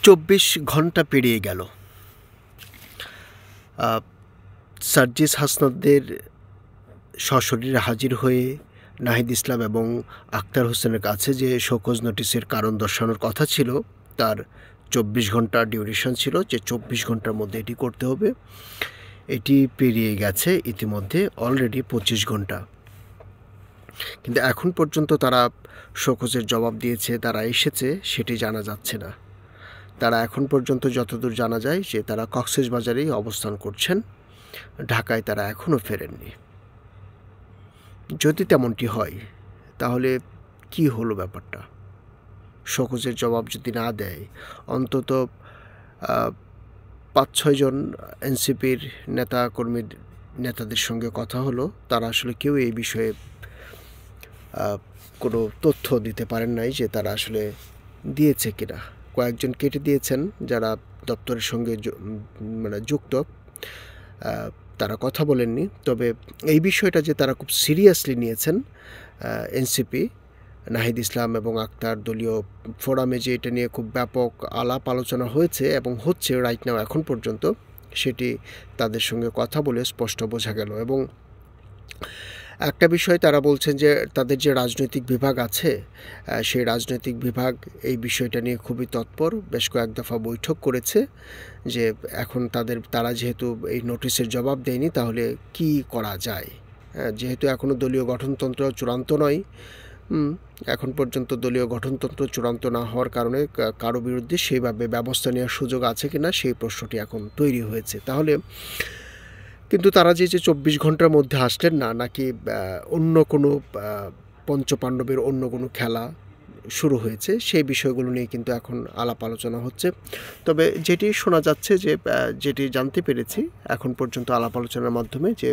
২৪ ঘন্টা পেরিয়ে গেল। সার্জিস হাসনাতদের সশরীরে হাজির হয়ে নাহিদ ইসলাম এবং আক্তার হোসেনের কাছে যে শোকজ নোটিশের কারণ দর্শানোর কথা ছিল, তার ২৪ ঘন্টা ডিউরেশন ছিল, যে ২৪ ঘন্টার মধ্যে এটি করতে হবে। এটি পেরিয়ে গেছে ইতিমধ্যে অলরেডি ২৫ ঘন্টা, কিন্তু এখন পর্যন্ত তারা শোকজের জবাব দিয়েছে, তারা এসেছে, সেটি জানা যাচ্ছে না। তারা এখন পর্যন্ত যতদূর জানা যায় যে তারা কক্সবাজারেই অবস্থান করছেন, ঢাকায় তারা এখনও ফেরেননি। যদি তেমনটি হয় তাহলে কি হলো ব্যাপারটা? শোকজের জবাব যদি না দেয়, অন্তত ৫-৬ জন এনসিপির নেতাদের সঙ্গে কথা হলো, তারা আসলে কেউ এই বিষয়ে কোনো তথ্য দিতে পারেন নাই যে তারা আসলে দিয়েছে কিনা। কয়েকজন কেটে দিয়েছেন যারা দপ্তরের সঙ্গে যুক্ত, তারা কথা বলেননি। তবে এই বিষয়টা যে তারা খুব সিরিয়াসলি নিয়েছেন এনসিপি, নাহিদ ইসলাম এবং আক্তার দলীয় ফোরামে যে এটা নিয়ে খুব ব্যাপক আলাপ আলোচনা হয়েছে এবং হচ্ছে রাইট নাও এখন পর্যন্ত, সেটি তাদের সঙ্গে কথা বলে স্পষ্ট বোঝা গেল। এবং একটা বিষয় তারা বলছেন যে তাদের যে রাজনৈতিক বিভাগ আছে, সেই রাজনৈতিক বিভাগ এই বিষয়টা নিয়ে খুবই তৎপর, বেশ কয়েক দফা বৈঠক করেছে যে এখন তারা যেহেতু এই নোটিশের জবাব দেয়নি, তাহলে কি করা যায়। যেহেতু এখনও দলীয় গঠনতন্ত্র চূড়ান্ত নয়, এখন পর্যন্ত দলীয় গঠনতন্ত্র চূড়ান্ত না হওয়ার কারণে কারো বিরুদ্ধে সেইভাবে ব্যবস্থা নেওয়ার সুযোগ আছে কিনা সেই প্রশ্নটি এখন তৈরি হয়েছে। তাহলে কিন্তু তারা যে ২৪ ঘন্টার মধ্যে আসলেন না, নাকি অন্য কোনো পঞ্চপাণ্ডবের অন্য কোনো খেলা শুরু হয়েছে, সেই বিষয়গুলো নিয়ে কিন্তু এখন আলাপ আলোচনা হচ্ছে। তবে যেটি শোনা যাচ্ছে, যেটি জানতে পেরেছি এখন পর্যন্ত আলাপ আলোচনার মাধ্যমে, যে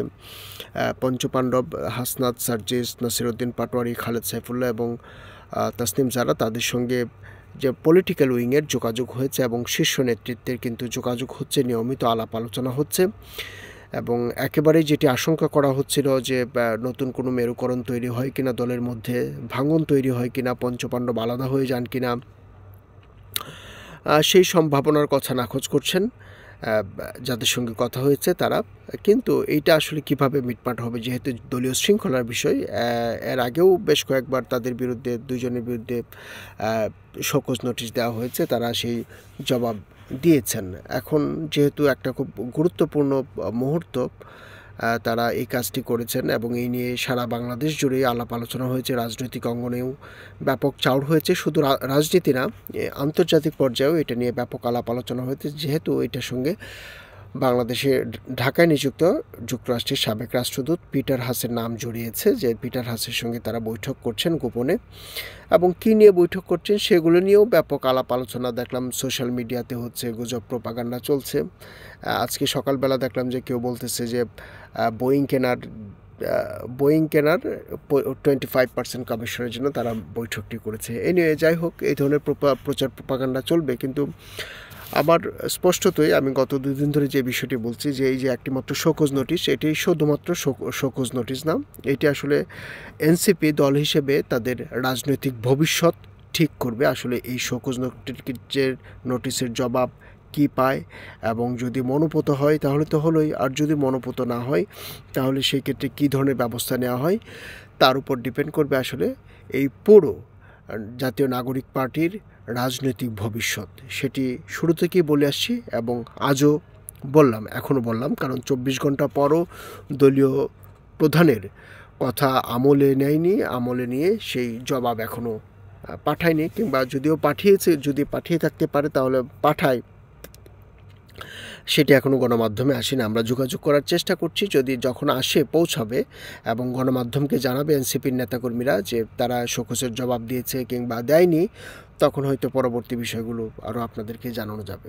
পঞ্চপাণ্ডব হাসনাত, সার্জিস, নাসিরউদ্দিন পাটোয়ারি, খালেদ সাইফুল্লাহ এবং তাসনিম জারা, তাদের সঙ্গে যে পলিটিক্যাল উইংয়ের যোগাযোগ হয়েছে এবং শীর্ষ নেতৃত্বের কিন্তু যোগাযোগ হচ্ছে, নিয়মিত আলাপ আলোচনা হচ্ছে। এবং একেবারেই যেটি আশঙ্কা করা হচ্ছিল যে নতুন কোনো মেরুকরণ তৈরি হয় কিনা, দলের মধ্যে ভাঙন তৈরি হয় কিনা, পঞ্চপাণ্ডব আলাদা হয়ে যান কিনা, সেই সম্ভাবনার কথা নাকচ করছেন যাদের সঙ্গে কথা হয়েছে তারা। কিন্তু এইটা আসলে কিভাবে মিটমাট হবে, যেহেতু দলীয় শৃঙ্খলার বিষয়, এর আগেও বেশ কয়েকবার তাদের বিরুদ্ধে, দুইজনের বিরুদ্ধে শোকজ নোটিশ দেওয়া হয়েছে, তারা সেই জবাব দিয়েছেন। এখন যেহেতু একটা খুব গুরুত্বপূর্ণ মুহূর্ত, তারা এই কাজটি করেছেন এবং এই নিয়ে সারা বাংলাদেশ জুড়েই আলাপ আলোচনা হয়েছে, রাজনৈতিক অঙ্গনেও ব্যাপক চাউর হয়েছে, শুধু রাজনীতি না, আন্তর্জাতিক পর্যায়েও এটা নিয়ে ব্যাপক আলাপ আলোচনা হয়েছে। যেহেতু এটার সঙ্গে বাংলাদেশে ঢাকায় নিযুক্ত যুক্তরাষ্ট্রের সাবেক রাষ্ট্রদূত পিটার হাসের নাম জড়িয়েছে, যে পিটার হাসের সঙ্গে তারা বৈঠক করছেন গোপনে, এবং কী নিয়ে বৈঠক করছেন সেগুলো নিয়েও ব্যাপক আলাপ আলোচনা দেখলাম সোশ্যাল মিডিয়াতে হচ্ছে, গুজব প্রপাগান্ডা চলছে। আজকে সকালবেলা দেখলাম যে কেউ বলতেছে যে বোয়িং কেনার 25% কমিশনের জন্য তারা বৈঠকটি করেছে। এই নিয়ে যাই হোক, এই ধরনের প্রচার প্রপাগান্ডা চলবে, কিন্তু আমার স্পষ্টতই আমি গত 2 দিন ধরে যে বিষয়টি বলছি, যে এই যে একটিমাত্র শোকজ নোটিশ, এটি শুধুমাত্র শোকজ নোটিশ না, এটি আসলে এনসিপি দল হিসেবে তাদের রাজনৈতিক ভবিষ্যৎ ঠিক করবে। আসলে এই শোকজ নোটিশের জবাব কি পায়, এবং যদি মনোপুত হয় তাহলে তো হলোই, আর যদি মনোপুত না হয় তাহলে সেই ক্ষেত্রে কী ধরনের ব্যবস্থা নেওয়া হয়, তার উপর ডিপেন্ড করবে আসলে এই পুরো জাতীয় নাগরিক পার্টির রাজনৈতিক ভবিষ্যৎ। সেটি শুরু থেকেই বলে আসছি এবং আজও বললাম, এখনও বললাম, কারণ 24 ঘন্টা পরও দলীয় প্রধানের কথা আমলে নেয়নি, আমলে নিয়ে সেই জবাব এখনও পাঠায়নি, কিংবা যদিও পাঠিয়েছে, যদি পাঠিয়ে থাকতে পারে তাহলে পাঠায়, সেটি এখনও গণমাধ্যমে আসেনি। আমরা যোগাযোগ করার চেষ্টা করছি, যদি যখন আসে পৌঁছাবে এবং গণমাধ্যমকে জানাবে এনসিপির নেতাকর্মীরা যে তারা শোকজের জবাব দিয়েছে কিংবা দেয়নি, তখন হয়তো পরবর্তী বিষয়গুলো আরও আপনাদেরকে জানানো যাবে।